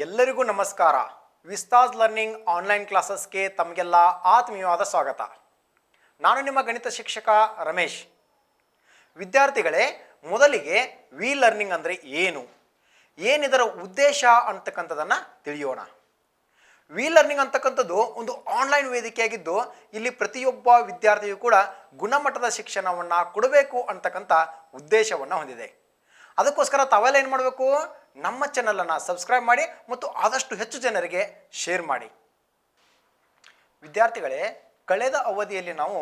ಎಲ್ಲರಿಗೂ ನಮಸ್ಕಾರ. ವಿಸ್ತಾಸ್ learning online ಕ್ಲಾಸಸ್ಗೆ ತಮಗೆಲ್ಲ ಆತ್ಮೀಯವಾದ ಸ್ವಾಗತ. ನಾನು ನಿಮ್ಮ ಗಣಿತ ಶಿಕ್ಷಕ ರಮೇಶ್. ವಿದ್ಯಾರ್ಥಿಗಳೇ, ಮೊದಲಿಗೆ ವಿ ಲರ್ನಿಂಗ್ ಅಂದರೆ ಏನಿದರ ಉದ್ದೇಶ ಅಂತಕ್ಕಂಥದ್ದನ್ನು ತಿಳಿಯೋಣ. ವಿ ಲರ್ನಿಂಗ್ ಅಂತಕ್ಕಂಥದ್ದು ಒಂದು ಆನ್ಲೈನ್ ವೇದಿಕೆಯಾಗಿದ್ದು, ಇಲ್ಲಿ ಪ್ರತಿಯೊಬ್ಬ ವಿದ್ಯಾರ್ಥಿಯು ಕೂಡ ಗುಣಮಟ್ಟದ ಶಿಕ್ಷಣವನ್ನು ಕೊಡಬೇಕು ಅಂತಕ್ಕಂಥ ಉದ್ದೇಶವನ್ನು ಹೊಂದಿದೆ. ಅದಕ್ಕೋಸ್ಕರ ತಾವೆಲ್ಲ ಏನು ಮಾಡಬೇಕು, ನಮ್ಮ ಚಾನಲನ್ನು ಸಬ್ಸ್ಕ್ರೈಬ್ ಮಾಡಿ ಮತ್ತು ಆದಷ್ಟು ಹೆಚ್ಚು ಜನರಿಗೆ ಶೇರ್ ಮಾಡಿ. ವಿದ್ಯಾರ್ಥಿಗಳೇ, ಕಳೆದ ಅವಧಿಯಲ್ಲಿ ನಾವು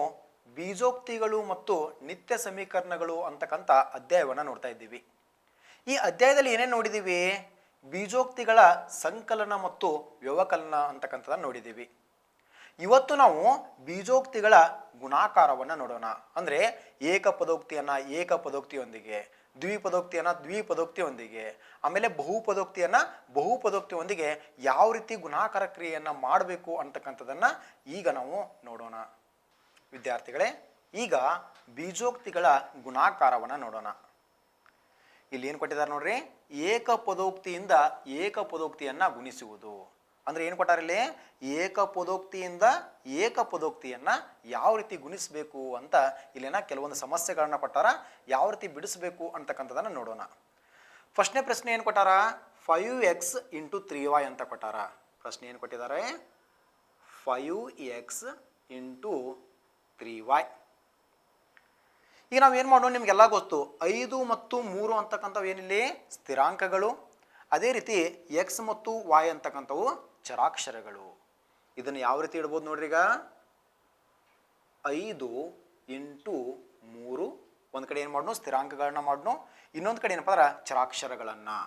ಬೀಜೋಕ್ತಿಗಳು ಮತ್ತು ನಿತ್ಯ ಸಮೀಕರಣಗಳು ಅಂತಕ್ಕಂಥ ಅಧ್ಯಾಯವನ್ನು ನೋಡ್ತಾ ಇದ್ದೀವಿ. ಈ ಅಧ್ಯಾಯದಲ್ಲಿ ಏನೇನು ನೋಡಿದ್ದೀವಿ? ಬೀಜೋಕ್ತಿಗಳ ಸಂಕಲನ ಮತ್ತು ವ್ಯವಕಲನ ಅಂತಕ್ಕಂಥದ್ದನ್ನು ನೋಡಿದ್ದೀವಿ. ಇವತ್ತು ನಾವು ಬೀಜೋಕ್ತಿಗಳ ಗುಣಾಕಾರವನ್ನು ನೋಡೋಣ. ಅಂದರೆ ಏಕಪದೋಕ್ತಿಯನ್ನು ಏಕಪದೋಕ್ತಿಯೊಂದಿಗೆ, ದ್ವಿಪದೋಕ್ತಿಯನ್ನು ದ್ವಿಪದೋಕ್ತಿಯೊಂದಿಗೆ, ಆಮೇಲೆ ಬಹುಪದೋಕ್ತಿಯನ್ನು ಬಹುಪದೋಕ್ತಿಯೊಂದಿಗೆ ಯಾವ ರೀತಿ ಗುಣಾಕಾರ ಕ್ರಿಯೆಯನ್ನು ಮಾಡಬೇಕು ಅಂತಕ್ಕಂಥದ್ದನ್ನು ಈಗ ನಾವು ನೋಡೋಣ. ವಿದ್ಯಾರ್ಥಿಗಳೇ, ಈಗ ಬೀಜೋಕ್ತಿಗಳ ಗುಣಾಕಾರವನ್ನು ನೋಡೋಣ. ಇಲ್ಲಿ ಏನು ಕೊಟ್ಟಿದ್ದಾರೆ ನೋಡ್ರಿ, ಏಕಪದೋಕ್ತಿಯಿಂದ ಏಕಪದೋಕ್ತಿಯನ್ನು ಗುಣಿಸುವುದು. ಅಂದರೆ ಏನು ಕೊಟ್ಟಾರೆ ಇಲ್ಲಿ? ಏಕಪದೋಕ್ತಿಯಿಂದ ಏಕಪದೋಕ್ತಿಯನ್ನು ಯಾವ ರೀತಿ ಗುಣಿಸಬೇಕು ಅಂತ ಇಲ್ಲಿನ ಕೆಲವೊಂದು ಸಮಸ್ಯೆಗಳನ್ನ ಕೊಟ್ಟಾರ. ಯಾವ ರೀತಿ ಬಿಡಿಸಬೇಕು ಅಂತಕ್ಕಂಥದ್ದನ್ನು ನೋಡೋಣ. ಫಸ್ಟ್ನೇ ಪ್ರಶ್ನೆ ಏನು ಕೊಟ್ಟಾರ? 5x × 3y ಅಂತ ಕೊಟ್ಟಾರ. ಪ್ರಶ್ನೆ ಏನು ಕೊಟ್ಟಿದ್ದಾರೆ? 5x × 3y. ಈಗ ನಾವು ಏನು ಮಾಡೋಣ, ನಿಮಗೆಲ್ಲ ಗೊತ್ತು, 5 ಮತ್ತು 3 ಅಂತಕ್ಕಂಥವು ಏನಿಲ್ಲಿ ಸ್ಥಿರಾಂಕಗಳು. ಅದೇ ರೀತಿ ಎಕ್ಸ್ ಮತ್ತು ವಾಯ್ ಅಂತಕ್ಕಂಥವು ಚರಾಕ್ಷರಗಳು. ಇದನ್ನು ಯಾವ ರೀತಿ ಇಡ್ಬೋದು ನೋಡ್ರಿ. ಈಗ 5 × 3 ಒಂದು ಕಡೆ ಏನು ಮಾಡೋಣ, ಸ್ಥಿರಾಂಕಗಳನ್ನ ಮಾಡೋಣ. ಇನ್ನೊಂದು ಕಡೆ ಏನಪ್ಪ ಅಂದ್ರೆ ಚರಾಕ್ಷರಗಳನ್ನು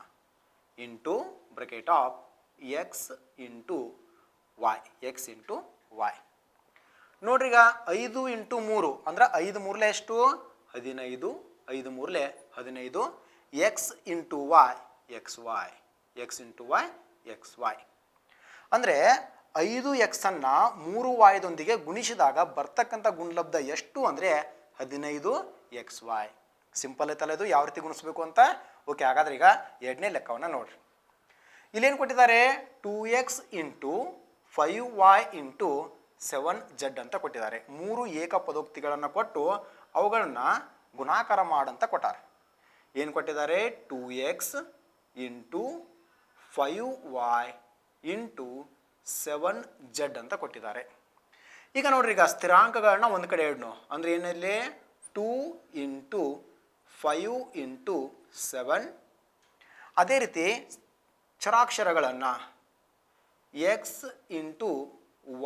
into bracket of X into Y, X into Y. ನೋಡ್ರಿ, ಈಗ 5 × 3 ಅಂದ್ರೆ 5 3 ಎಷ್ಟು? 15. 5 3 15. X into Y X Y, X into Y X Y. ಅಂದರೆ 5x ಅನ್ನು 3y ಗುಣಿಸಿದಾಗ ಬರ್ತಕ್ಕಂಥ ಗುಣಲಬ್ಧ ಎಷ್ಟು ಅಂದರೆ 15xy. ಸಿಂಪಲ್ ಐತಲ್ಲ ಇದು, ಯಾವ ರೀತಿ ಗುಣಿಸ್ಬೇಕು ಅಂತ. ಓಕೆ, ಹಾಗಾದ್ರೆ ಈಗ ಎರಡನೇ ಲೆಕ್ಕವನ್ನು ನೋಡ್ರಿ. ಇಲ್ಲೇನು ಕೊಟ್ಟಿದ್ದಾರೆ? 2x × 5y × 7z ಅಂತ ಕೊಟ್ಟಿದ್ದಾರೆ. 3 ಏಕಪದೋಕ್ತಿಗಳನ್ನು ಕೊಟ್ಟು ಅವುಗಳನ್ನು ಗುಣಾಕಾರ ಮಾಡಂತ ಕೊಟ್ಟಾರೆ. ಏನು ಕೊಟ್ಟಿದ್ದಾರೆ? 2x × 5y × 7z ಅಂತ ಕೊಟ್ಟಿದ್ದಾರೆ. ಈಗ ನೋಡ್ರಿ, ಈಗ ಸ್ಥಿರಾಂಕಗಳನ್ನ ಒಂದು ಕಡೆ ಇಡೋಣ. ಅಂದರೆ ಏನಲ್ಲಿ 2 × 5 × 7. ಅದೇ ರೀತಿ ಚರಾಕ್ಷರಗಳನ್ನು x ×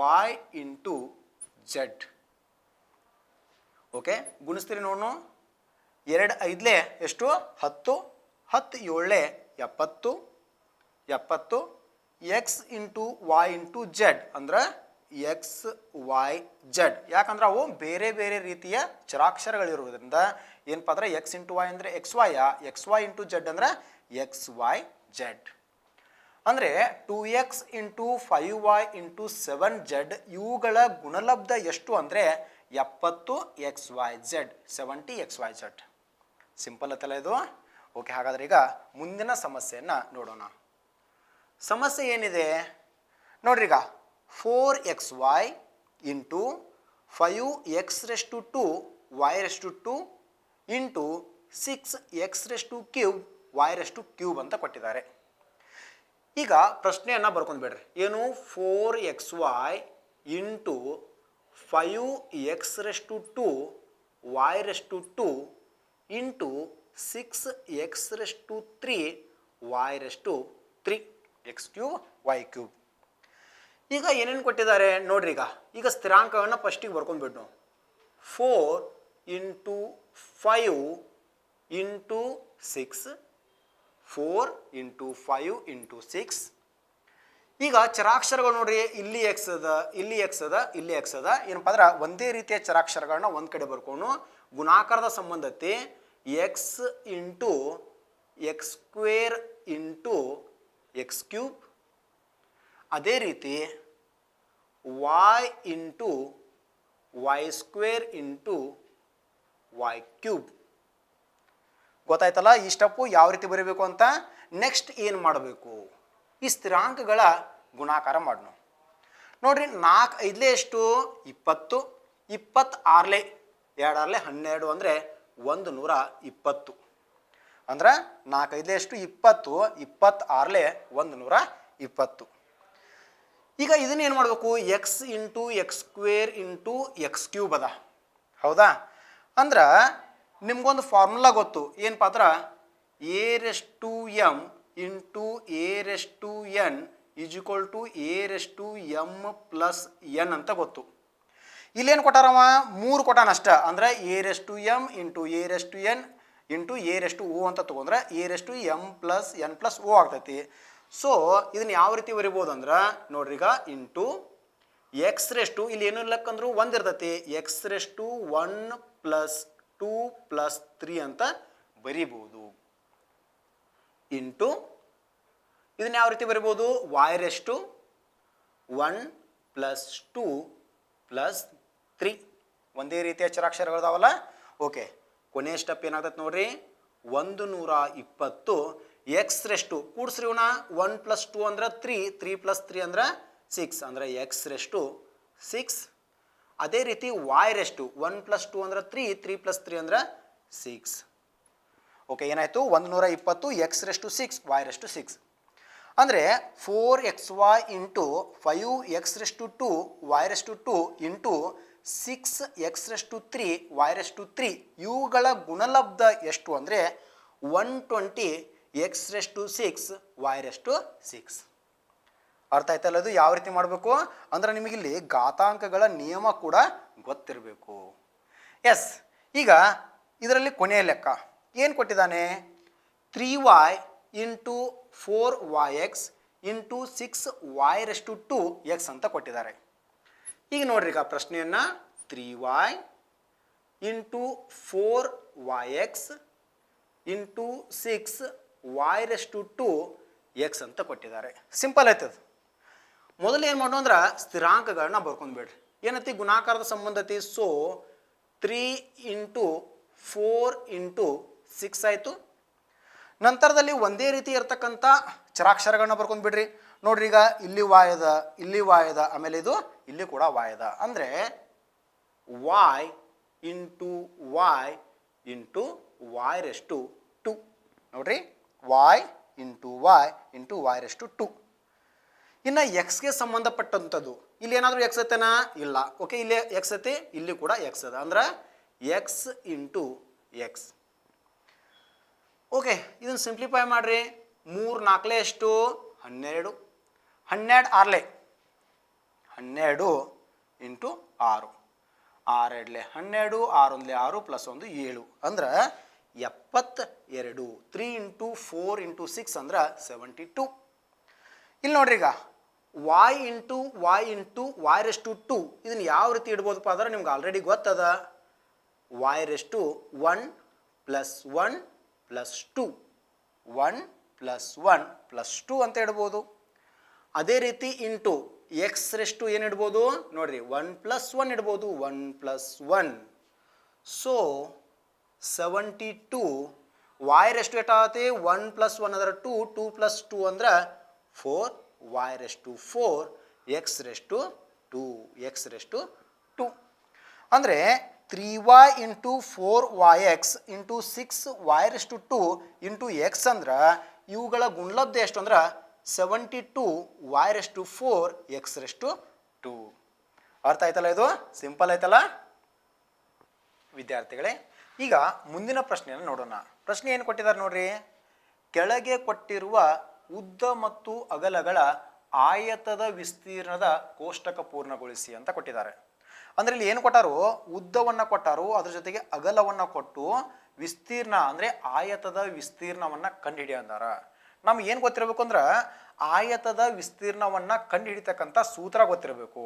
y × z. ಓಕೆ, ಗುಣಿಸ್ತೀರಿ ನೋಡೋಣ. 2 5 ಎಷ್ಟು? 10. 10 7 70. 70. X into Y into z ಅಂದ್ರೆ ಎಕ್ಸ್ ವೈ ಜೆಡ್. ಯಾಕಂದ್ರೆ ಅವು ಬೇರೆ ಬೇರೆ ರೀತಿಯ ಚರಾಕ್ಷರಗಳಿರುವುದರಿಂದ ಏನಪ್ಪ ಅಂದ್ರೆ ಎಕ್ಸ್ ಇಂಟು ವಾಯ್ ಅಂದರೆ x y, x y into z ಅಂದರೆ ಎಕ್ಸ್ ವೈ ಜೆಡ್. ಅಂದರೆ 2x × 5y × 7z ಇವುಗಳ ಗುಣಲಬ್ಧ ಎಷ್ಟು ಅಂದರೆ 70 XYZ, 70 XYZ. ಸಿಂಪಲ್ ಐತಲ್ಲ ಇದು. ಓಕೆ, ಹಾಗಾದ್ರೆ ಈಗ ಮುಂದಿನ ಸಮಸ್ಯೆಯನ್ನು ನೋಡೋಣ. ಸಮಸ್ಯೆ ಏನಿದೆ ನೋಡ್ರಿ. ಈಗ 4xy × 5x⁻² y⁻² × 6x⁻³ y⁻³ ಅಂತ ಕೊಟ್ಟಿದ್ದಾರೆ. ಈಗ ಪ್ರಶ್ನೆಯನ್ನು ಬರ್ಕೊಂಡ್ಬಿಡ್ರಿ. ಏನು? 4xy × 5x⁻² y⁻² × 6x⁻³ y⁻³ x³ y³. ಈಗ ಏನೇನು ಕೊಟ್ಟಿದ್ದಾರೆ ನೋಡ್ರಿ. ಈಗ ಸ್ಥಿರಾಂಕಗಳನ್ನ ಫಸ್ಟಿಗೆ ಬರ್ಕೊಂಡ್ಬಿಟ್ಟು 4 × 5 × 6, 4 × 5 × 6. ಈಗ ಚರಾಕ್ಷರಗಳು ನೋಡ್ರಿ, ಇಲ್ಲಿ ಎಕ್ಸ್ ಅದ, ಇಲ್ಲಿ ಎಕ್ಸ್ ಅದ, ಇಲ್ಲಿ ಎಕ್ಸ್ ಅದ. ಏನಪ್ಪ ಅಂದ್ರೆ ಒಂದೇ ರೀತಿಯ ಚರಾಕ್ಷರಗಳನ್ನ ಒಂದು ಕಡೆ ಬರ್ಕೊಂಡು ಗುಣಾಕಾರದ ಸಂಬಂಧತೆ X into x² into x³. ಅದೇ ರೀತಿ y into y² into y³. ಗೊತ್ತಾಯ್ತಲ್ಲ ಈ ಸ್ಟೆಪ್ಪು ಯಾವ ರೀತಿ ಬರೀಬೇಕು ಅಂತ. ನೆಕ್ಸ್ಟ್ ಏನು ಮಾಡಬೇಕು? ಈ ಸ್ಥಿರಾಂಕಗಳ ಗುಣಾಕಾರ ಮಾಡೋಣ. ನೋಡ್ರಿ 4 5 ಎಷ್ಟು 20, 26 2 12 ಅಂದರೆ 120. ಅಂದ್ರೆ 4 5 ಎಷ್ಟು 20, 26 120. ಈಗ ಇದನ್ನ ಏನು ಮಾಡಬೇಕು, X into X square into X cube ಅದ, ಹೌದಾ? ಅಂದ್ರೆ ನಿಮ್ಗೊಂದು ಫಾರ್ಮುಲಾ ಗೊತ್ತು, ಏನಪ್ಪ ಅಂದ್ರೆ a⁻m into a⁻n is equal to a⁻m+n ಅಂತ ಗೊತ್ತು. ಇಲ್ಲೇನು ಕೊಟ್ಟಾರವ 3 ಕೊಟ್ಟಾನ ಅಷ್ಟ. ಅಂದ್ರೆ a⁻m into a⁻n into a⁻o ಅಂತ ತಗೊಂಡ್ರೆ a⁻m+n+o ಆಗ್ತೈತಿ. ಸೊ ಇದನ್ನ ಯಾವ ರೀತಿ ಬರಿಬೋದು ಅಂದ್ರೆ ನೋಡ್ರಿ, ಈಗ ಇಂಟು x⁻, ಇಲ್ಲಿ ಏನು ಇಲ್ಲಕ್ಕಂದ್ರೂ 1 ಇರ್ತೈತಿ, x⁻1 + 2 + 3 ಅಂತ ಬರಿಬೋದು. ಇಂಟು ಇದನ್ನ ಯಾವ ರೀತಿ ಬರಿಬೋದು, y⁻1 + 2 + 3 ಒಂದೇ ರೀತಿಯ ಅಕ್ಷರಾಕ್ಷರಗಳದಾವಲ್ಲ. ಓಕೆ, ಕೊನೆಯ ಸ್ಟೆಪ್ ಏನಾಗ್ತೈತೆ ನೋಡ್ರಿ, 120 x⁻, ಕೂಡ್ಸ್ರಿ ಇವನ 1 + 2 ಅಂದ್ರೆ 3, 3 + 3 ಅಂದ್ರೆ 6 ಅಂದ್ರೆ x⁻6. ಅದೇ ರೀತಿ y⁻, 1 + 2 ಅಂದ್ರೆ 3, 3 + 3 ಅಂದ್ರೆ 6. ಓಕೆ, ಏನಾಯ್ತು 120 x⁻6 y⁻6 ಅಂದರೆ 4xy into 5x⁻2 y⁻2 into 6x⁻3 y⁻3 ಇವುಗಳ ಗುಣಲಬ್ಧ ಎಷ್ಟು ಅಂದರೆ 120 x⁻6 y⁻6. ಅರ್ಥ ಆಯ್ತಲ್ಲ? ಅದು ಯಾವ ರೀತಿ ಮಾಡಬೇಕು ಅಂದ್ರೆ ನಿಮಗಿಲ್ಲಿ ಘಾತಾಂಕಗಳ ನಿಯಮ ಕೂಡ ಗೊತ್ತಿರಬೇಕು. ಎಸ್, ಈಗ ಇದರಲ್ಲಿ ಕೊನೆಯ ಲೆಕ್ಕ ಏನು ಕೊಟ್ಟಿದ್ದಾನೆ, 3y into 4yx into 6y⁻2x ಅಂತ ಕೊಟ್ಟಿದ್ದಾರೆ. ಈಗ ನೋಡ್ರಿ, ಈಗ ಪ್ರಶ್ನೆಯನ್ನು 3y into 4yx into 6y⁻2x ಅಂತ ಕೊಟ್ಟಿದ್ದಾರೆ. ಸಿಂಪಲ್ ಆಯ್ತದ. ಮೊದಲು ಏನು ಮಾಡೋಣ ಅಂದ್ರೆ ಸ್ಥಿರಾಂಕಗಳನ್ನ ಬರ್ಕೊಂಡ್ಬಿಡ್ರಿ. ಏನೈತಿ ಗುಣಾಕಾರದ ಸಂಬಂಧತಿ. ಸೊ 3 ಇಂಟು 4 ಇಂಟು 6 ಆಯಿತು. ನಂತರದಲ್ಲಿ ಒಂದೇ ರೀತಿ ಇರ್ತಕ್ಕಂಥ ಚರಾಕ್ಷರಗಳನ್ನ ಬರ್ಕೊಂಡ್ಬಿಡ್ರಿ. ನೋಡ್ರಿ, ಈಗ ಇಲ್ಲಿ y ಅದ, ಇಲ್ಲಿ y ಅದ, ಆಮೇಲೆ ಇದು ಇಲ್ಲಿ ಕೂಡ y ಅದ. ಅಂದರೆ y into y into y⁻2. ನೋಡ್ರಿ, y into y into y⁻2. ಇನ್ನು ಎಕ್ಸ್ಗೆ ಸಂಬಂಧಪಟ್ಟಂಥದ್ದು ಇಲ್ಲಿ ಏನಾದರೂ ಎಕ್ಸ್ ಐತೆನಾ? ಇಲ್ಲ. ಓಕೆ, ಇಲ್ಲಿ ಎಕ್ಸ್ ಐತಿ, ಇಲ್ಲಿ ಕೂಡ ಎಕ್ಸ್ ಅದ. ಅಂದ್ರೆ ಎಕ್ಸ್ ಇಂಟು ಎಕ್ಸ್. ಓಕೆ, ಇದನ್ನು ಸಿಂಪ್ಲಿಫೈ ಮಾಡಿರಿ. 3 4 ಎಷ್ಟು 12, 12 6 12 ಇಂಟು 6, 6 2 12, 6 1 6 + 1 7 ಅಂದ್ರೆ 72. 3 ಇಂಟು 4 ಇಂಟು 6 ಅಂದ್ರೆ 72. ಇಲ್ಲಿ ನೋಡ್ರಿ, ಈಗ y ಇಂಟು y⁻2 ಇದನ್ನು ಯಾವ ರೀತಿ ಇಡ್ಬೋದಪ್ಪ ಅಂದ್ರೆ ನಿಮ್ಗೆ ಆಲ್ರೆಡಿ ಗೊತ್ತದ. y⁻1 + 1 + 2, 1 + 1 + 2 ಅಂತ ಇಡ್ಬೋದು. ಅದೇ ರೀತಿ ಇಂಟು x⁻, ಏನು ಇಡ್ಬೋದು ನೋಡ್ರಿ, 1 + 1 ಇಡ್ಬೋದು, 1 + 1. ಸೊ 72. y⁻ ಎಷ್ಟಾಗತ್ತೆ, 1 + 1 ಅಂದ್ರೆ 2, 2 + 2 ಅಂದ್ರೆ 4, y⁻4 x⁻2 ಅಂದರೆ 3y into 4yx into 6y⁻2 into X ಅಂದ್ರೆ ಇವುಗಳ ಗುಣಲಬ್ಧ ಎಷ್ಟು ಅಂದ್ರೆ 72 y⁻4 x⁻2. ಅರ್ಥ ಆಯ್ತಲ್ಲ? ಇದು ಸಿಂಪಲ್ ಆಯ್ತಲ್ಲ ವಿದ್ಯಾರ್ಥಿಗಳೇ. ಈಗ ಮುಂದಿನ ಪ್ರಶ್ನೆಯನ್ನು ನೋಡೋಣ. ಪ್ರಶ್ನೆ ಏನು ಕೊಟ್ಟಿದ್ದಾರೆ ನೋಡ್ರಿ, ಕೆಳಗೆ ಕೊಟ್ಟಿರುವ ಉದ್ದ ಮತ್ತು ಅಗಲಗಳ ಆಯತದ ವಿಸ್ತೀರ್ಣದ ಕೋಷ್ಟಕ ಪೂರ್ಣಗೊಳಿಸಿ ಅಂತ ಕೊಟ್ಟಿದ್ದಾರೆ. ಅಂದ್ರೆ ಇಲ್ಲಿ ಏನು ಕೊಟ್ಟಾರು, ಉದ್ದವನ್ನು ಕೊಟ್ಟಾರು, ಅದ್ರ ಜೊತೆಗೆ ಅಗಲವನ್ನು ಕೊಟ್ಟು ವಿಸ್ತೀರ್ಣ ಅಂದ್ರೆ ಆಯತದ ವಿಸ್ತೀರ್ಣವನ್ನ ಕಂಡುಹಿಡಿಯ ಅಂದಾರ. ನಮ್ಗೆ ಏನು ಗೊತ್ತಿರಬೇಕು ಅಂದ್ರೆ ಆಯತದ ವಿಸ್ತೀರ್ಣವನ್ನ ಕಂಡುಹಿಡಿತಕ್ಕಂಥ ಸೂತ್ರ ಗೊತ್ತಿರಬೇಕು.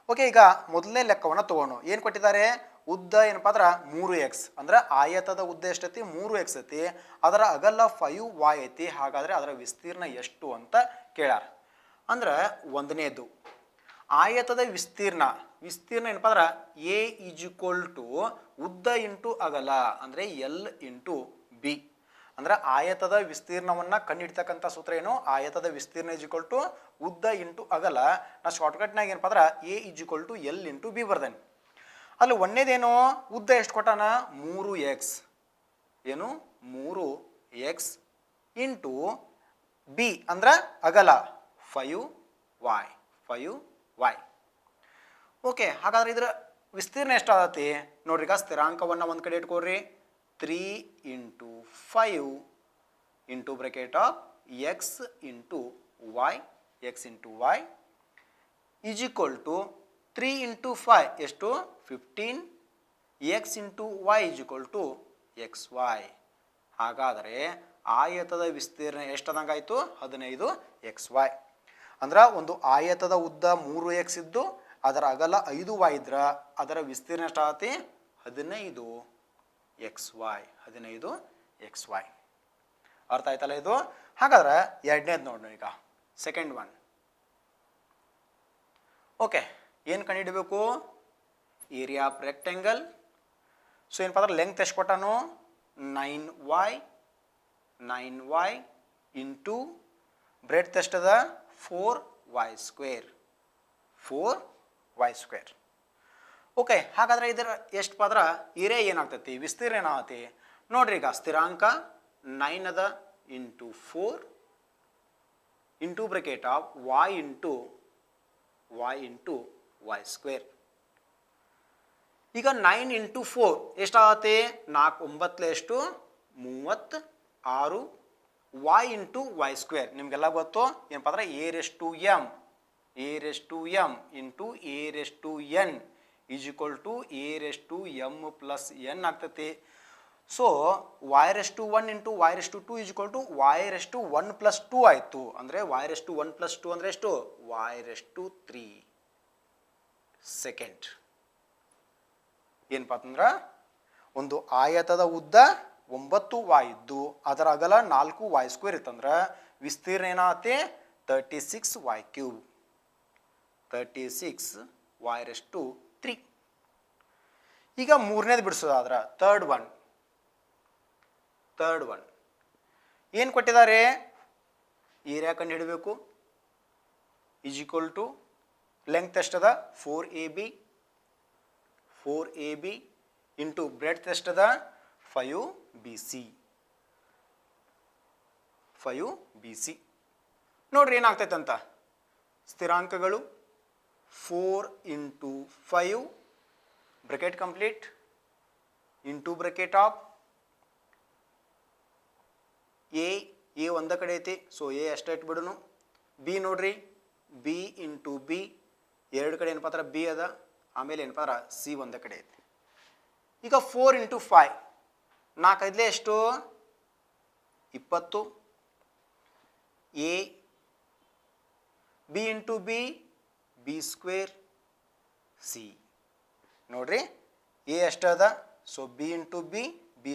ಓಕೆ, ಈಗ ಮೊದಲನೇ ಲೆಕ್ಕವನ್ನು ತಗೋಣ. ಏನು ಕೊಟ್ಟಿದ್ದಾರೆ, ಉದ್ದ ಏನಪ್ಪ ಅಂದ್ರೆ 3x ಅಂದ್ರೆ ಆಯತದ ಉದ್ದ ಎಷ್ಟೈತಿ 3x ಐತಿ, ಅದರ ಅಗಲ 5y ಐತಿ. ಹಾಗಾದ್ರೆ ಅದರ ವಿಸ್ತೀರ್ಣ ಎಷ್ಟು ಅಂತ ಕೇಳ್ಯಾರ. ಅಂದ್ರೆ ಒಂದನೇದು ಆಯತದ ವಿಸ್ತೀರ್ಣ ಏನಪ್ಪ ಅಂದ್ರೆ a = ಉದ್ದ ಇಂಟು ಅಗಲ ಅಂದ್ರೆ L ಇಂಟು b. ಅಂದ್ರೆ ಆಯತದ ವಿಸ್ತೀರ್ಣವನ್ನು ಕಂಡುಹಿಡ್ತಕ್ಕಂಥ ಸೂತ್ರ ಏನು? ಆಯತದ ವಿಸ್ತೀರ್ಣ ಇಸ್ ಈಕ್ವಲ್ ಟು ಉದ್ದ ಇಂಟು ಅಗಲ. ನಾ ಶಾರ್ಟ್ಕಟ್ನಾಗ ಏನಪ್ಪ ಅಂದ್ರೆ A is equal to L into B ಬರ್ದೇನೆ. ಅಲ್ಲಿ ಒಂದೇದೇನು ಉದ್ದ ಎಷ್ಟು ಕೊಟ್ಟಾನ? 3x ಏನು 3x ಇಂಟು ಬಿ ಅಂದ್ರೆ ಅಗಲ 5y 5y. ಓಕೆ, ಹಾಗಾದ್ರೆ ಇದರ ವಿಸ್ತೀರ್ಣ ಎಷ್ಟಾಗತ್ತೆ ನೋಡ್ರಿ. ಈಗ ಸ್ಥಿರಾಂಕವನ್ನು ಒಂದು ಕಡೆ ಇಟ್ಕೊಡ್ರಿ. 3 into 5 into bracket of X into y is equal to 3 into 5 ಎಷ್ಟು? 15. X into y is equal to x y. ಹಾಗಾದರೆ ಆಯತದ ವಿಸ್ತೀರ್ಣ ಎಷ್ಟದಂಗಾಯಿತು? 15xy. ಅಂದ್ರೆ ಒಂದು ಆಯತದ ಉದ್ದ 3x ಇದ್ದು ಅದರ ಅಗಲ 5y ಇದ್ರೆ ಅದರ ವಿಸ್ತೀರ್ಣ ಎಷ್ಟಾಗತ್ತೆ? 15xy. 15xy. ಅರ್ಥ ಆಯ್ತಲ್ಲ ಇದು? ಹಾಗಾದ್ರೆ ಎರಡನೇದು ನೋಡೋಣ ಈಗ, ಸೆಕೆಂಡ್ ಒನ್. ಓಕೆ, ಏನು ಕಂಡುಹಿಡಬೇಕು? Area of rectangle. ಸೊ ಏನಪ್ಪ ಅಂದ್ರೆ ಲೆಂತ್ ಎಷ್ಟು ಕೊಟ್ಟಾನು? 9y ಇಂಟು ಬ್ರೆಡ್ತ್ ಎಷ್ಟದ? 4y square. 4y². ಓಕೆ, ಹಾಗಾದ್ರೆ ಇದರ ಎಷ್ಟು ಪಾದ್ರ ಏರಿಯಾ ಏನಾಗ್ತೈತಿ? ವಿಸ್ತೀರ್ಣ ಏನಾಗತ್ತೆ ನೋಡ್ರಿ. ಈಗ ಸ್ಥಿರಾಂಕ 9 ಅದ into 4 into bracket of y into y². ಈಗ 9 ಇಂಟು 4 ಎಷ್ಟಾಗತ್ತೆ? 4 9 ಎಷ್ಟು? 36. y ಇಂಟು y² ನಿಮಗೆಲ್ಲ ಗೊತ್ತು ಏನಪ್ಪ ಅಂದ್ರೆ a⁻m into a⁻n is equal to a⁻m+n ಆಗ್ತೈತಿ. So y⁻1 into y⁻2 is equal to y⁻1+2 ಆಯಿತು. ಅಂದರೆ y⁻1+2 ಅಂದರೆ ಎಷ್ಟು? y⁻3 second. ಏನಪ್ಪ ಅಂತಂದ್ರೆ ಒಂದು ಆಯತದ ಉದ್ದ 9y ಇದ್ದು ಅದರ ಅಗಲ 4y² ಇತ್ತಂದ್ರೆ ವಿಸ್ತೀರ್ಣ ಏನಾಗತ್ತೆ? 36y³. 36y⁻3. ಈಗ ಮೂರನೇದು ಬಿಡಿಸೋದಾದ್ರೆ ಥರ್ಡ್ ಒನ್ ಏನು ಕೊಟ್ಟಿದ್ದಾರೆ? ಏರಿಯಾ ಕಂಡು ಹಿಡಬೇಕು. ಈಸ್ ಈಕ್ವಲ್ ಟು ಲೆಂತ್ ಎಷ್ಟದ? 4ab ಇಂಟು ಬ್ರೆಡ್ತ್ ಎಷ್ಟದ? 5bc. ನೋಡ್ರಿ ಏನಾಗ್ತೈತೆ ಅಂತ. ಸ್ಥಿರಾಂಕಗಳು 4 into 5 bracket complete into bracket of A ಒಂದ ಕಡೆ ಐತಿ. ಸೊ ಎ ಅಷ್ಟೇ ಇಟ್ಬಿಡೋನು. ಬಿ ನೋಡ್ರಿ, ಬಿ ಇಂಟು ಬಿ ಎರಡು ಕಡೆ ಏನಪ್ಪ ಅಂದ್ರೆ ಬಿ ಅದ. ಆಮೇಲೆ ಏನಪ್ಪ ಅಂದ್ರೆ ಸಿ ಒಂದ ಕಡೆ ಐತಿ. ಈಗ 4 ಇಂಟು 5 4 ಎಷ್ಟು? 20. A B into B b² C. ನೋಡ್ರಿ ಎ ಎಷ್ಟು ಅದ? So B into B b²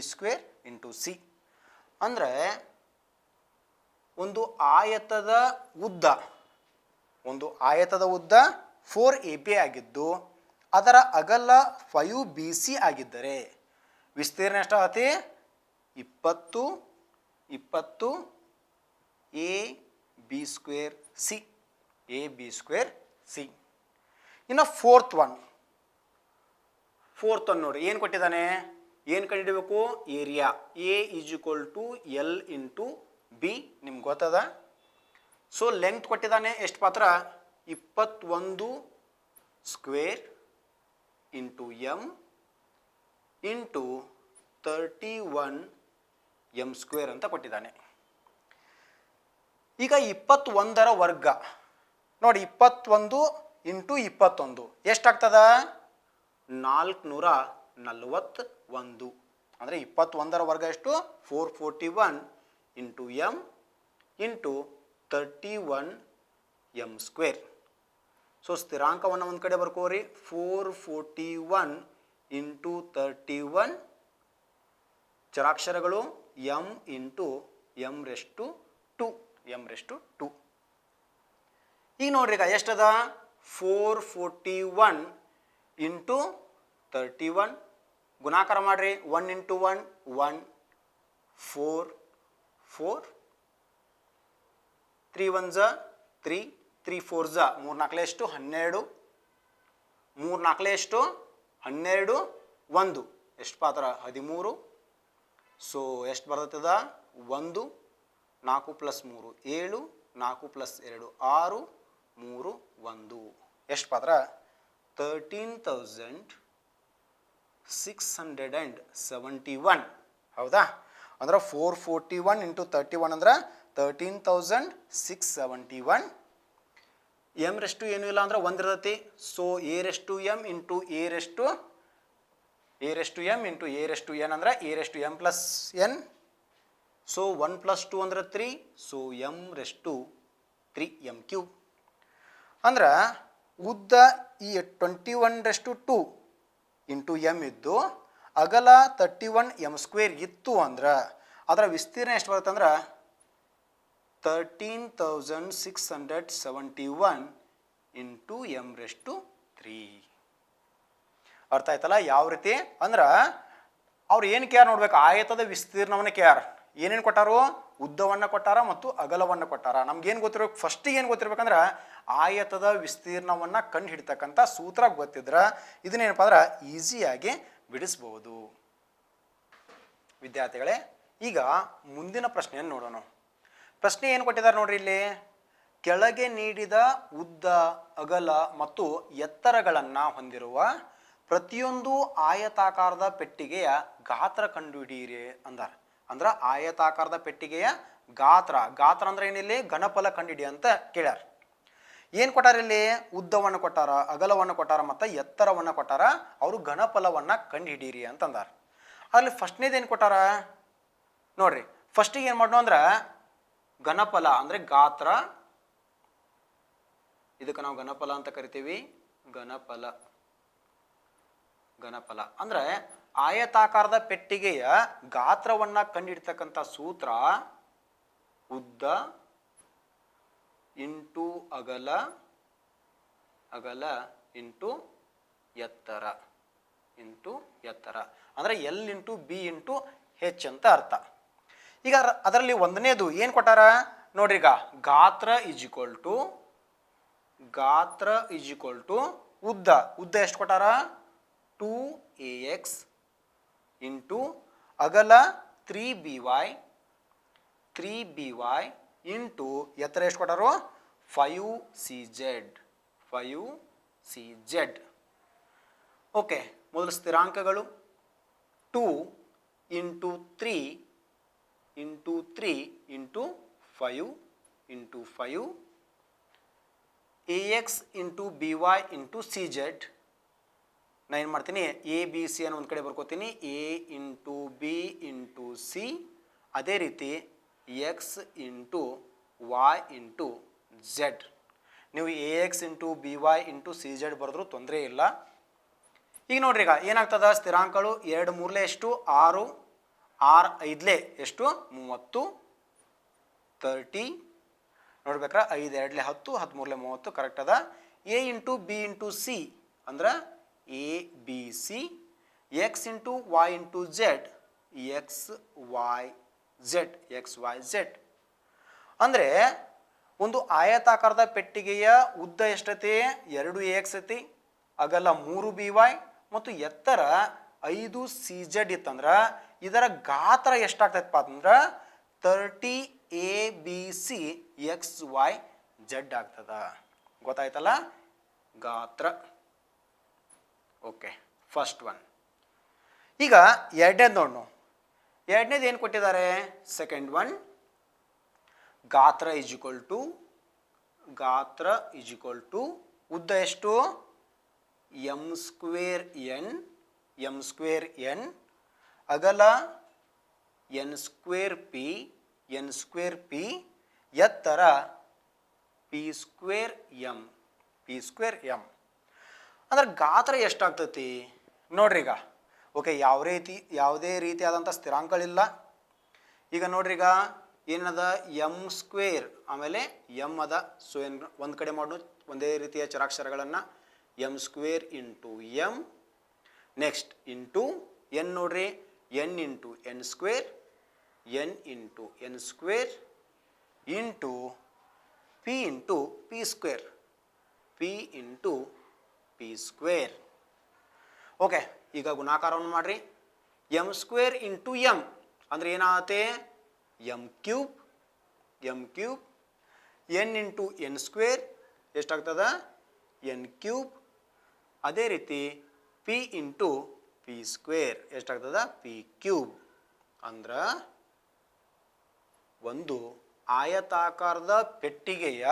into C. ಅಂದರೆ ಒಂದು ಆಯತದ ಉದ್ದ 4ab ಆಗಿದ್ದು ಅದರ ಅಗಲ 5bc ಆಗಿದ್ದರೆ ವಿಸ್ತೀರ್ಣ ಎಷ್ಟಾಗತ್ತೆ? 20 ab² ಸಿ. ಇನ್ನು ಫೋರ್ತ್ ಒನ್ ನೋಡಿ ಏನು ಕೊಟ್ಟಿದ್ದಾನೆ? ಏನು ಕಂಡುಹಿಡಬೇಕು? Area A is equal to L into B ನಿಮ್ಗೆ ಗೊತ್ತದ. ಸೊ ಲೆಂತ್ ಕೊಟ್ಟಿದ್ದಾನೆ ಎಷ್ಟು ಪಾತ್ರ? 21² ಇಂಟು ಎಮ್ ಇಂಟು 31m² ಅಂತ ಕೊಟ್ಟಿದ್ದಾನೆ. ಈಗ 21ರ ವರ್ಗ ನೋಡಿ, 21 ಇಂಟು 21 ಎಷ್ಟಾಗ್ತದ? 441. ಅಂದರೆ 21ರ ವರ್ಗ ಎಷ್ಟು? 441 into M into 31m². So ಸ್ಥಿರಾಂಕವನ್ನು ಒಂದು ಕಡೆ ಬರ್ಕೋರಿ. 441 ಇಂಟು 31 ಚರಾಕ್ಷರಗಳು m ಇಂಟು m⁻². ಈಗ ನೋಡ್ರಿ, ಈಗ ಎಷ್ಟದ? 441 ಇಂಟು 31 ಗುಣಾಕಾರ ಮಾಡ್ರಿ. 1 ಇಂಟು 1 1 4 4 3 1 ಝ 3 3 4 ಝ 3 4 ಎಷ್ಟು 12 3 4 ಎಷ್ಟು 12 1 ಎಷ್ಟು ಪಾತ್ರ 13 ಸೊ ಎಷ್ಟು ಬರ್ತದ 1 4 ಪ್ಲಸ್ 3 7 4 ಪ್ಲಸ್ 2 6 3 1 ಎಷ್ಟು ಪಾತ್ರ 13,671 ಹೌದಾ ಅಂದ್ರೆ 441 ಇಂಟು 31 ಅಂದ್ರೆ 13,671 ಎಮ್ ರೆಷ್ಟು ಏನೂ ಇಲ್ಲ ಅಂದ್ರೆ ಒಂದಿರ್ತೈತಿ ಸೊ ಎ ರೆಷ್ಟು ಎಮ್ ಇಂಟು ಎ ರೆಷ್ಟು ಎಮ್ ಇಂಟು ಎ ರೆಷ್ಟು ಎನ್ ಅಂದ್ರೆ ಎ ರೆಷ್ಟು M plus N so 1 plus 2 ಅಂದ್ರೆ 3 ಸೊ ಎಮ್ ರೆಷ್ಟು 3 ಎಮ್ ಕ್ಯೂಬ್ ಅಂದ್ರೆ ಉದ್ದ ಈ 21 ರೆಷ್ಟು 2 ಇಂಟು ಎಮ್ ಇದ್ದು ಅಗಲ 31 ಎಮ್ ಸ್ಕ್ವೇರ್ ಇತ್ತು ಅಂದ್ರೆ ಅದರ ವಿಸ್ತೀರ್ಣ ಎಷ್ಟು ಬರುತ್ತೆ ಅಂದ್ರೆ 13,671 ಇಂಟು ಎಮ್ ರೆಷ್ಟು 3 ಅರ್ಥ ಆಯ್ತಲ್ಲ ಯಾವ ರೀತಿ ಅಂದ್ರೆ ಅವ್ರು ಏನು ಕೇರ್ ನೋಡ್ಬೇಕು ಆಯತದ ವಿಸ್ತೀರ್ಣವನ್ನು ಕೇರ್ ಏನೇನು ಕೊಟ್ಟಾರು ಉದ್ದವನ್ನು ಕೊಟ್ಟಾರ ಮತ್ತು ಅಗಲವನ್ನು ಕೊಟ್ಟಾರ ನಮ್ಗೇನು ಗೊತ್ತಿರ್ಬೇಕು ಫಸ್ಟಿಗೆ ಏನು ಗೊತ್ತಿರ್ಬೇಕಂದ್ರೆ ಆಯತದ ವಿಸ್ತೀರ್ಣವನ್ನು ಕಂಡು ಹಿಡಿತಕ್ಕಂಥ ಸೂತ್ರ ಗೊತ್ತಿದ್ರೆ ಇದನ್ನೇನಪ್ಪ ಅಂದ್ರೆ ಈಸಿಯಾಗಿ ಬಿಡಿಸ್ಬೋದು ವಿದ್ಯಾರ್ಥಿಗಳೇ ಈಗ ಮುಂದಿನ ಪ್ರಶ್ನೆಯನ್ನು ನೋಡೋಣ ಪ್ರಶ್ನೆ ಏನು ಕೊಟ್ಟಿದ್ದಾರೆ ನೋಡ್ರಿ ಇಲ್ಲಿ ಕೆಳಗೆ ನೀಡಿದ ಉದ್ದ ಅಗಲ ಮತ್ತು ಎತ್ತರಗಳನ್ನು ಹೊಂದಿರುವ ಪ್ರತಿಯೊಂದು ಆಯತಾಕಾರದ ಪೆಟ್ಟಿಗೆಯ ಗಾತ್ರ ಕಂಡುಹಿಡಿಯಿರಿ ಅಂದಾರ ಅಂದ್ರೆ ಆಯತಾಕಾರದ ಪೆಟ್ಟಿಗೆಯ ಗಾತ್ರ ಅಂದ್ರೆ ಏನಿಲ್ಲಿ ಘನಫಲ ಕಂಡುಹಿಡಿ ಅಂತ ಕೇಳ್ಯಾರ ಏನು ಕೊಟ್ಟಾರ ಇಲ್ಲಿ ಉದ್ದವನ್ನು ಕೊಟ್ಟಾರ ಅಗಲವನ್ನು ಕೊಟ್ಟಾರ ಮತ್ತು ಎತ್ತರವನ್ನು ಕೊಟ್ಟಾರ ಅವರು ಘನಫಲವನ್ನು ಕಂಡುಹಿಡೀರಿ ಅಂತಂದಾರ ಅಲ್ಲಿ ಫಸ್ಟ್ನೇದು ಏನು ಕೊಟ್ಟಾರ ನೋಡ್ರಿ ಫಸ್ಟಿಗೆ ಏನು ಮಾಡೋಣ ಅಂದ್ರೆ ಘನಫಲ ಅಂದರೆ ಗಾತ್ರ ಇದಕ್ಕೆ ನಾವು ಘನಫಲ ಅಂತ ಕರಿತೀವಿ ಘನಫಲ ಅಂದ್ರೆ ಆಯತಾಕಾರದ ಪೆಟ್ಟಿಗೆಯ ಗಾತ್ರವನ್ನು ಕಂಡುಹಿಡ್ತಕ್ಕಂಥ ಸೂತ್ರ ಉದ್ದ ಇಂಟು ಅಗಲ ಇಂಟು ಎತ್ತರ ಅಂದ್ರೆ ಎಲ್ ಇಂಟು ಬಿ ಇಂಟು ಹೆಚ್ ಅಂತ ಅರ್ಥ ಈಗ ಅದರಲ್ಲಿ ಒಂದನೇದು ಏನು ಕೊಟ್ಟಾರ ನೋಡ್ರಿ ಈಗ ಗಾತ್ರ ಇಸ್ ಈಕ್ವಲ್ ಟು ಉದ್ದ ಎಷ್ಟು ಕೊಟ್ಟಾರ 2ax ಇಂಟು ಅಗಲ 3by ಇಂಟು ಎತ್ತರ ಎಷ್ಟು ಕೊಟ್ಟಾರು 5cz ಓಕೆ ಮೊದಲು ಸ್ಥಿರಾಂಕಗಳು 2 into 3 into 5 ax into by into cz ನಾನು ಏನು ಮಾಡ್ತೀನಿ ಎ ಬಿ ಸಿ ಅನ್ನು ಒಂದು ಕಡೆ ಬರ್ಕೋತೀನಿ A into B into C ಅದೇ ರೀತಿ X into Y into Z ನೀವು A X into B Y into C Z ಬರೆದ್ರೂ ತೊಂದರೆ ಇಲ್ಲ ಈಗ ನೋಡ್ರಿ ಈಗ ಏನಾಗ್ತದ ಸ್ಥಿರಾಂಕಗಳು 2 3 ಎಷ್ಟು 6 6 5 ಎಷ್ಟು 30 30 ನೋಡ್ಬೇಕ್ರ 5 2 10 13 30 ಕರೆಕ್ಟ್ ಅದ A into B into C ಅಂದ್ರೆ A B C X into Y into Z X Y Z ಅಂದರೆ ಒಂದು ಆಯತಾಕಾರದ ಪೆಟ್ಟಿಗೆಯ ಉದ್ದ ಎಷ್ಟೈತಿ 2ax ಐತಿ ಅಗಲ 3by ಮತ್ತು ಎತ್ತರ 5cz ಇತ್ತಂದ್ರೆ ಇದರ ಗಾತ್ರ ಎಷ್ಟಾಗ್ತೈತಪ್ಪ ಅಂದ್ರೆ 30abc xyz ಆಗ್ತದ ಗೊತ್ತಾಯ್ತಲ್ಲ ಗಾತ್ರ ಓಕೆ ಫಸ್ಟ್ ಒನ್ ಈಗ ಎರಡನೇದು ನೋಡೋಣ ಎರಡನೇದು ಏನು ಕೊಟ್ಟಿದ್ದಾರೆ ಸೆಕೆಂಡ್ ಒನ್ ಗಾತ್ರ ಇಸ್ ಈಕ್ವಲ್ ಟು ಉದ್ದ ಎಷ್ಟು ಎಮ್ ಸ್ಕ್ವೇರ್ ಎನ್ ಅಗಲ ಎನ್ ಸ್ಕ್ವೇರ್ ಪಿ ಎತ್ತರ ಪಿ ಸ್ಕ್ವೇರ್ ಎಮ್ ಅಂದ್ರೆ ಗಾತ್ರ ಎಷ್ಟಾಗ್ತೈತಿ ನೋಡ್ರಿ ಈಗ ಓಕೆ ಯಾವುದೇ ರೀತಿಯಾದಂಥ ಸ್ಥಿರಾಂಕಗಳಿಲ್ಲ ಈಗ ನೋಡ್ರಿ ಈಗ ಏನದ ಎಮ್ ಸ್ಕ್ವೇರ್ ಆಮೇಲೆ ಎಮ್ ಅದ ಸೊ ಏನು ಒಂದು ಕಡೆ ಮಾಡೋದು ಒಂದೇ ರೀತಿಯ ಚರಾಕ್ಷರಗಳನ್ನು M square into M next into N ನೋಡ್ರಿ N into N square N into N square into P square P into P square. Okay, ಈಗ ಗುಣಾಕಾರವನ್ನು ಮಾಡಿರಿ. ಎಮ್ ಸ್ಕ್ವೇರ್ ಇಂಟು ಎಮ್ ಅಂದರೆ ಏನಾಗುತ್ತೆ? M cube N into N square ಎಷ್ಟಾಗ್ತದ? N cube. ಅದೇ ರೀತಿ P into P square ಎಷ್ಟಾಗ್ತದ? P cube. ಅಂದ್ರೆ ಒಂದು ಆಯತಾಕಾರದ ಪೆಟ್ಟಿಗೆಯ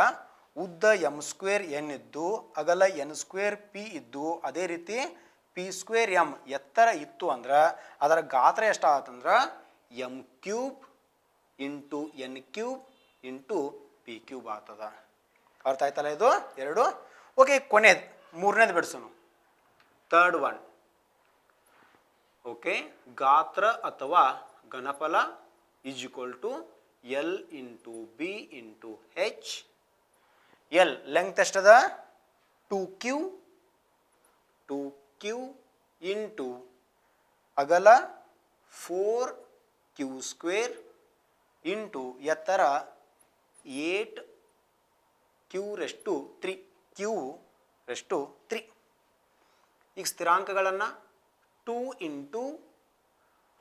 ಉದ್ದ ಎಮ್ ಸ್ಕ್ವೇರ್ ಎನ್ ಇದ್ದು ಅಗಲ ಎನ್ ಸ್ಕ್ವೇರ್ ಪಿ ಇದ್ದು ಅದೇ ರೀತಿ ಪಿ ಸ್ಕ್ವೇರ್ ಎಮ್ ಎತ್ತರ ಇತ್ತು ಅಂದ್ರೆ ಅದರ ಗಾತ್ರ ಎಷ್ಟಾಗತ್ತಂದ್ರೆ M cube into N cube into P cube ಆಗ್ತದ. ಅರ್ಥ ಆಯ್ತಲ್ಲ ಇದು ಎರಡು? ಓಕೆ, ಕೊನೆಯದು ಮೂರನೇದು ಬಿಡಿಸೋಣ. Third one. ಓಕೆ, ಗಾತ್ರ ಅಥವಾ ಘನಫಲ is equal to L into B into H. L length ಎಷ್ಟದ? 2q ಇಂಟು ಅಗಲ 4q ಸ್ಕ್ವೇರ್ ಇಂಟು ಎತ್ತರ 8q⁻3 q⁻3. ಈಗ ಸ್ಥಿರಾಂಕಗಳನ್ನು 2 into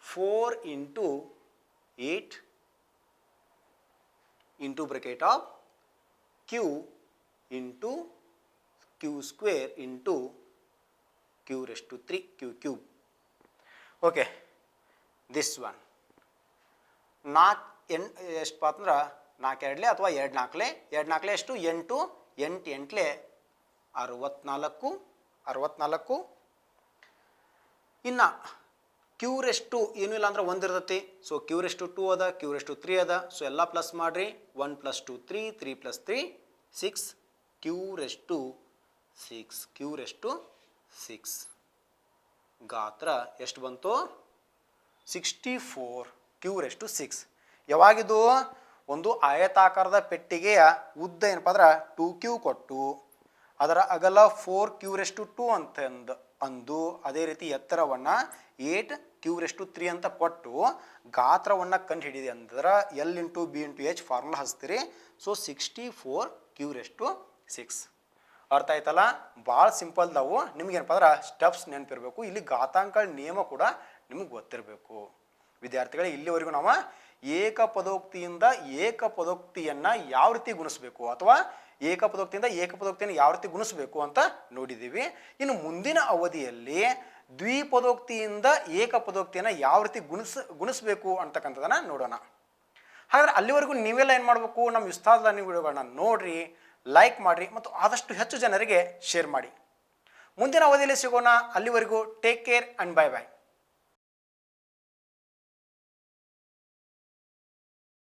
4 into 8 into bracket of q into q square into q⁻3 q cube. Okay, this one 4 ಎಷ್ಟು ಅಂದ್ರೆ 4 ಎರಡಲೆ ಅಥವಾ 2 4 2 4 ಎಷ್ಟು? 8 8 8 64. ಇನ್ನು q⁻2 ಏನೂ ಇಲ್ಲ ಅಂದ್ರೆ 1 ಇರ್ತೈತಿ. ಸೊ q⁻2 ಅದ, q⁻3 ಅದ. ಸೊ ಎಲ್ಲ ಪ್ಲಸ್ ಮಾಡಿರಿ. 1 + 2 3, 3 + 3 6, q⁻6 ಗಾತ್ರ ಎಷ್ಟು ಬಂತು? 64 q⁻6. ಯಾವಾಗಿದು? ಒಂದು ಆಯತಾಕಾರದ ಪೆಟ್ಟಿಗೆಯ ಉದ್ದ ಏನಪ್ಪ ಅಂದ್ರೆ 2q ಕೊಟ್ಟು ಅದರ ಅಗಲ 4q⁻2 ಅಂದು ಅದೇ ರೀತಿ ಎತ್ತರವನ್ನು 8q⁻3 ಅಂತ ಕೊಟ್ಟು ಗಾತ್ರವನ್ನು ಕಂಡು ಹಿಡಿದೆ ಅಂದ್ರೆ L into B into H formula ಹಚ್ತೀರಿ. So 64 q⁻6. ಅರ್ಥ ಆಯ್ತಲ್ಲ? ಭಾಳ ಸಿಂಪಲ್ ನಾವು. ನಿಮ್ಗೇನಪ್ಪ ಅಂದ್ರೆ ಸ್ಟೆಪ್ಸ್ ನೆನಪಿರಬೇಕು. ಇಲ್ಲಿ ಘಾತಾಂಕಗಳ ನಿಯಮ ಕೂಡ ನಿಮಗೆ ಗೊತ್ತಿರಬೇಕು. ವಿದ್ಯಾರ್ಥಿಗಳೇ, ಇಲ್ಲಿವರೆಗೂ ನಾವು ಏಕಪದೋಕ್ತಿಯಿಂದ ಏಕಪದೋಕ್ತಿಯನ್ನು ಯಾವ ರೀತಿ ಗುಣಿಸ್ಬೇಕು ಅಥವಾ ಏಕಪದೋಕ್ತಿಯಿಂದ ಏಕಪದೋಕ್ತಿಯನ್ನು ಯಾವ ರೀತಿ ಗುಣಿಸ್ಬೇಕು ಅಂತ ನೋಡಿದ್ದೀವಿ. ಇನ್ನು ಮುಂದಿನ ಅವಧಿಯಲ್ಲಿ ದ್ವಿಪದೋಕ್ತಿಯಿಂದ ಏಕಪದೋಕ್ತಿಯನ್ನು ಯಾವ ರೀತಿ ಗುಣಿಸ್ಬೇಕು ಅಂತಕ್ಕಂಥದ್ದನ್ನು ನೋಡೋಣ. ಹಾಗಾದರೆ ಅಲ್ಲಿವರೆಗೂ ನೀವೆಲ್ಲ ಏನು ಮಾಡಬೇಕು? ನಮ್ಮ ಉಸ್ತಾದ್ ಲರ್ನಿಂಗ್ ವಿಡಿಯೋಗಳನ್ನ ನೋಡಿರಿ, ಲೈಕ್ ಮಾಡಿರಿ ಮತ್ತು ಆದಷ್ಟು ಹೆಚ್ಚು ಜನರಿಗೆ ಶೇರ್ ಮಾಡಿ. ಮುಂದಿನ ಅವಧಿಯಲ್ಲಿ ಸಿಗೋಣ. ಅಲ್ಲಿವರೆಗೂ take care and bye bye.